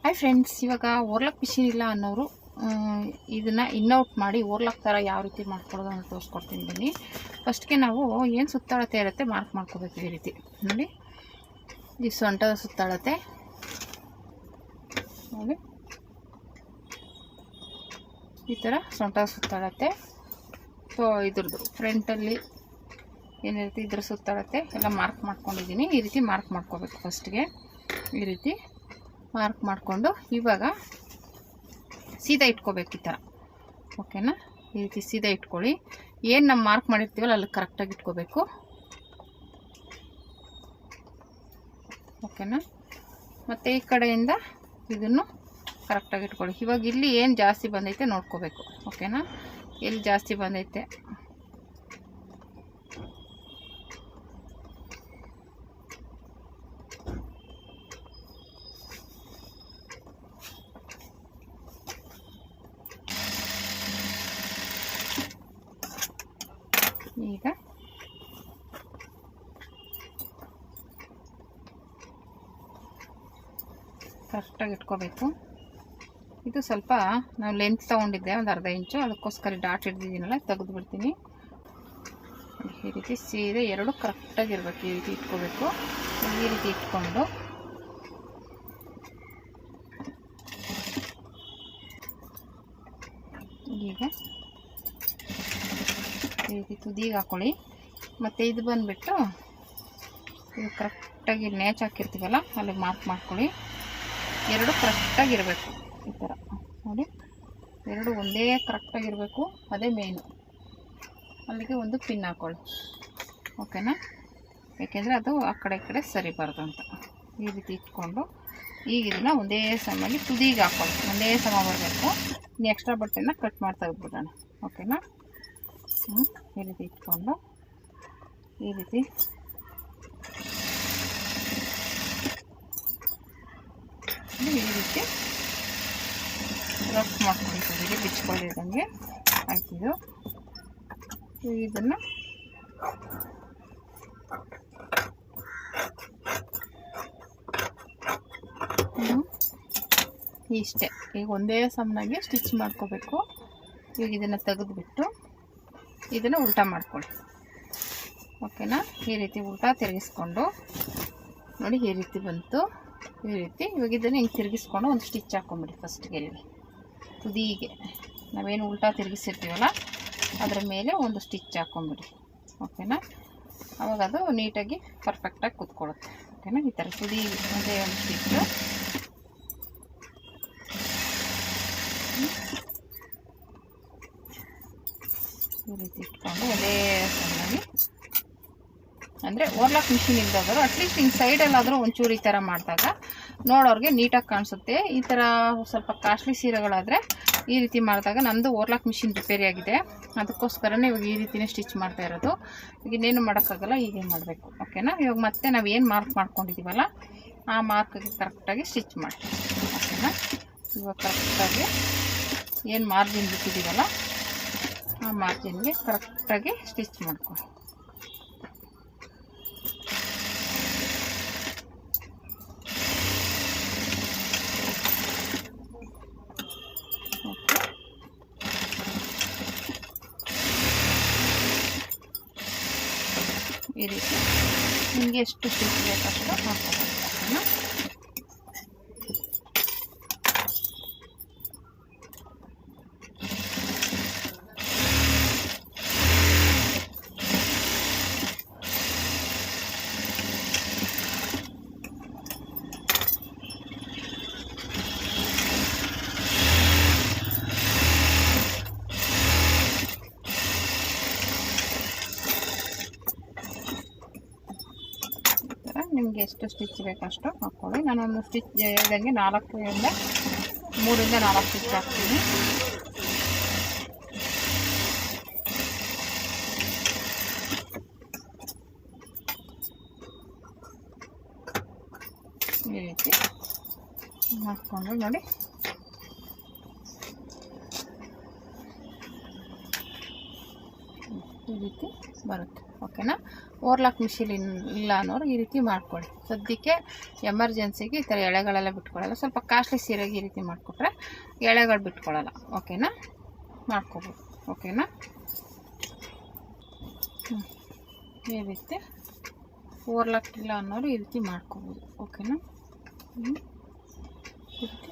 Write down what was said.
Hi friends, ಇವಾಗ ಓರ್ಲಕ್ machine ಇಲ್ಲ ಅನ್ನೋರು ಇದನ್ನು ಇನ್ನೌಟ್ ಮಾಡಿ ಓರ್ಲಕ್ ಥರ ಯಾವ ರೀತಿ ಮಾಡ್ಕೊಳ್ಳೋದು ಅಂತ ತೋರಿಸ್ಕೊಡ್ತೀನಿ ಬನ್ನಿ. ಫಸ್ಟ್ಗೆ ನಾವು ಏನು ಸುತ್ತಾಳತೆ ಇರುತ್ತೆ ಮಾರ್ಕ್ ಮಾಡ್ಕೋಬೇಕು. ಈ ರೀತಿ ನೋಡಿ, ಈ ಸೊಂಟದ ಸುತ್ತಾಳತೆ ನೋಡಿ, ಈ ಥರ ಸೊಂಟದ ಸುತ್ತಾಳತೆ. ಸೊ ಇದ್ರದ್ದು ಫ್ರಂಟಲ್ಲಿ ಏನಿರುತ್ತೆ ಇದ್ರ ಸುತ್ತಾಳತೆ ಎಲ್ಲ ಮಾರ್ಕ್ ಮಾಡ್ಕೊಂಡಿದ್ದೀನಿ. ಈ ರೀತಿ ಮಾರ್ಕ್ ಮಾಡ್ಕೋಬೇಕು. ಫಸ್ಟ್ಗೆ ಈ ರೀತಿ ಮಾರ್ಕ್ ಮಾಡಿಕೊಂಡು ಇವಾಗ ಸೀದಾ ಇಟ್ಕೋಬೇಕು ಈ ಥರ. ಓಕೆನಾ? ಈ ರೀತಿ ಸೀದಾ ಇಟ್ಕೊಳ್ಳಿ. ಏನು ನಾವು ಮಾರ್ಕ್ ಮಾಡಿರ್ತೀವಲ್ಲ ಅಲ್ಲಿ ಕರೆಕ್ಟಾಗಿ ಇಟ್ಕೋಬೇಕು. ಓಕೆನಾ? ಮತ್ತು ಈ ಕಡೆಯಿಂದ ಇದನ್ನು ಕರೆಕ್ಟಾಗಿ ಇಟ್ಕೊಳ್ಳಿ. ಇವಾಗ ಇಲ್ಲಿ ಏನು ಜಾಸ್ತಿ ಬಂದೈತೆ ನೋಡ್ಕೋಬೇಕು. ಓಕೆನಾ? ಎಲ್ಲಿ ಜಾಸ್ತಿ ಬಂದೈತೆ ಈಗ ಕರೆಕ್ಟಾಗಿ ಇಟ್ಕೋಬೇಕು. ಇದು ಸ್ವಲ್ಪ ನಾವು ಲೆಂತ್ ತೊಗೊಂಡಿದ್ದೆ ಒಂದು ಅರ್ಧ ಇಂಚು, ಅದಕ್ಕೋಸ್ಕರ ಡಾಟ್ ಹಿಡ್ದಿದ್ದೀನಲ್ಲ ತೆಗೆದು ಬಿಡ್ತೀನಿ. ಈ ರೀತಿ ಸೀರೆ ಎರಡು ಕರೆಕ್ಟಾಗಿರ್ಬೇಕು. ಈ ರೀತಿ ಇಟ್ಕೋಬೇಕು. ಈ ರೀತಿ ಇಟ್ಕೊಂಡು ಈಗ ಈ ರೀತಿ ತುದಿಗೆ ಹಾಕೊಳ್ಳಿ. ಮತ್ತು ಇದು ಬಂದುಬಿಟ್ಟು ಇದು ಕರೆಕ್ಟಾಗಿ ನೇಚ್ ಹಾಕಿರ್ತೀವಲ್ಲ ಅಲ್ಲಿಗೆ ಮಾರ್ಕ್ ಮಾಡ್ಕೊಳ್ಳಿ. ಎರಡು ಕರೆಕ್ಟಾಗಿರಬೇಕು. ಈ ಥರ ನೋಡಿ, ಎರಡು ಒಂದೇ ಕರೆಕ್ಟಾಗಿರಬೇಕು. ಅದೇ ಮೇನು. ಅಲ್ಲಿಗೆ ಒಂದು ಪಿನ್ ಹಾಕೊಳ್ಳಿ. ಓಕೆನಾ? ಯಾಕೆಂದರೆ ಅದು ಆ ಕಡೆ ಈ ಕಡೆ ಸರಿಬಾರ್ದು ಅಂತ. ಈ ರೀತಿ ಇಟ್ಕೊಂಡು ಈಗ ಇದನ್ನು ಒಂದೇ ಸಮವಾಗಿ ತುದಿಗೆ ಹಾಕೊಳ್ಳಿ. ಒಂದೇ ಸಮ ಬರಬೇಕು. ಇನ್ನು ಎಕ್ಸ್ಟ್ರಾ ಬಟ್ಟೆನ ಕಟ್ ಮಾಡಿ ತೆಗೆದ್ಬಿಡೋಣ. ಓಕೆನಾ? ಈ ರೀತಿ ಇಟ್ಕೊಂಡು ಈ ರೀತಿ ರಫ್ ಮಾಡ್ಕೊಂಡಿದ್ದೀವಿ, ಬಿಚ್ಕೊಂಡಿದ್ದಂಗೆ ಆಯ್ತಿದು. ಇದನ್ನು ಇಷ್ಟೇ. ಈಗ ಒಂದೇ ಸಮನಾಗಿ ಸ್ಟಿಚ್ ಮಾಡ್ಕೋಬೇಕು. ಈಗ ಇದನ್ನು ತೆಗೆದುಬಿಟ್ಟು ಇದನ್ನು ಉಲ್ಟಾ ಮಾಡ್ಕೊಳ್ಳಿ. ಓಕೆನಾ? ಈ ರೀತಿ ಉಲ್ಟಾ ತಿರುಗಿಸ್ಕೊಂಡು ನೋಡಿ, ಈ ರೀತಿ ಬಂತು. ಈ ರೀತಿ ಇವಾಗ ಇದನ್ನು ಹಿಂಗೆ ತಿರುಗಿಸ್ಕೊಂಡು ಒಂದು ಸ್ಟಿಚ್ ಹಾಕ್ಕೊಂಬಿಡಿ. ಫಸ್ಟ್ಗೆ ಇಲ್ಲಿ ತುದಿಗೆ ನಾವೇನು ಉಲ್ಟಾ ತಿರುಗಿಸಿರ್ತೀವಲ್ಲ ಅದರ ಮೇಲೆ ಒಂದು ಸ್ಟಿಚ್ ಹಾಕ್ಕೊಂಬಿಡಿ. ಓಕೆನಾ? ಅವಾಗ ಅದು ನೀಟಾಗಿ ಪರ್ಫೆಕ್ಟಾಗಿ ಕೂತ್ಕೊಳ್ಳುತ್ತೆ. ಓಕೆನಾ? ಈ ಥರ ತುದಿ ಒಂದೇ ಒಂದು ಸ್ಟಿಚ್ಚು. ಈ ರೀತಿ ಇಟ್ಕೊಂಡು ಒಂದೇ ಸಣ್ಣಾಗಿ, ಅಂದರೆ ಓರ್ಲಾಕ್ ಮಿಷಿನ್ ಇಲ್ದಾದ್ರು ಅಟ್ಲೀಸ್ಟ್ ಹಿಂಗೆ ಸೈಡಲ್ಲಾದರೂ ಒಂಚೂರು ಈ ಥರ ಮಾಡಿದಾಗ ನೋಡೋರಿಗೆ ನೀಟಾಗಿ ಕಾಣಿಸುತ್ತೆ. ಈ ಥರ ಸ್ವಲ್ಪ ಕಾಸ್ಟ್ಲಿ ಸೀರೆಗಳಾದರೆ ಈ ರೀತಿ ಮಾಡಿದಾಗ, ನಮ್ಮದು ಓರ್ಲಾಕ್ ಮಿಷಿನ್ ರಿಪೇರಿ ಆಗಿದೆ, ಅದಕ್ಕೋಸ್ಕರನೇ ಇವಾಗ ಈ ರೀತಿಯೇ ಸ್ಟಿಚ್ ಮಾಡ್ತಾ ಇರೋದು. ಈಗ ಇನ್ನೇನು ಮಾಡೋಕ್ಕಾಗಲ್ಲ, ಹೀಗೆ ಮಾಡಬೇಕು. ಓಕೆನಾ? ಇವಾಗ ಮತ್ತೆ ನಾವು ಏನು ಮಾರ್ಕ್ ಮಾಡ್ಕೊಂಡಿದ್ದೀವಲ್ಲ ಆ ಮಾರ್ಕಿಗೆ ಕರೆಕ್ಟಾಗಿ ಸ್ಟಿಚ್ ಮಾಡಿ. ಓಕೆನಾ? ಇವಾಗ ಕರೆಕ್ಟಾಗಿ ಏನು ಮಾರ್ಜಿನ್ ಬಿಟ್ಟಿದ್ದೀವಲ್ಲ ಆ ಮಾರ್ಜಿನ್ಗೆ ಕರೆಕ್ಟಾಗಿ ಸ್ಟಿಚ್ ಮಾಡ್ಕೊಳ್ಳಿ. ಈ ರೀತಿ ನಿಮಗೆ ಎಷ್ಟು ಸ್ಟಿಚ್ ಬೇಕಷ್ಟು ಹಾಕೋಬೇಕು. ನಿಮಗೆ ಎಷ್ಟು ಸ್ಟಿಚ್ ಬೇಕಷ್ಟು ಹಾಕ್ಕೊಳ್ಳಿ. ನಾನೊಂದು ಸ್ಟಿಚ್ ಹೇಳ್ದಂಗೆ 3ರಿಂದ 4 ಸ್ಟಿಚ್ ಹಾಕ್ತೀನಿ. ಈ ರೀತಿ ಹಾಕ್ಕೊಂಡು ನೋಡಿ, ಈ ರೀತಿ ಬರುತ್ತೆ. ಓಕೆನಾ. ಓರ್ಲಾಕ್ ಮಿಷಿನ್ ಇಲ್ಲ ಅನ್ನೋರು ಈ ರೀತಿ ಮಾಡ್ಕೊಳ್ಳಿ. ಸದ್ಯಕ್ಕೆ ಎಮರ್ಜೆನ್ಸಿಗೆ ಈ ಥರ ಎಳೆಗಳೆಲ್ಲ ಬಿಟ್ಕೊಳ್ಳಲ್ಲ. ಸ್ವಲ್ಪ ಕಾಸ್ಟ್ಲಿ ಸೀರೆಗೆ ಈ ರೀತಿ ಮಾಡಿಕೊಟ್ರೆ ಎಳೆಗಳು ಬಿಟ್ಕೊಳ್ಳಲ್ಲ. ಓಕೆನಾ, ಮಾಡ್ಕೋಬೋದು. ಓಕೆನಾ, ಈ ರೀತಿ ಓರ್ಲಾಕ್ ಇಲ್ಲ ಅನ್ನೋರು ಈ ರೀತಿ ಮಾಡ್ಕೋಬೋದು. ಓಕೆನಾ, ಈ ರೀತಿ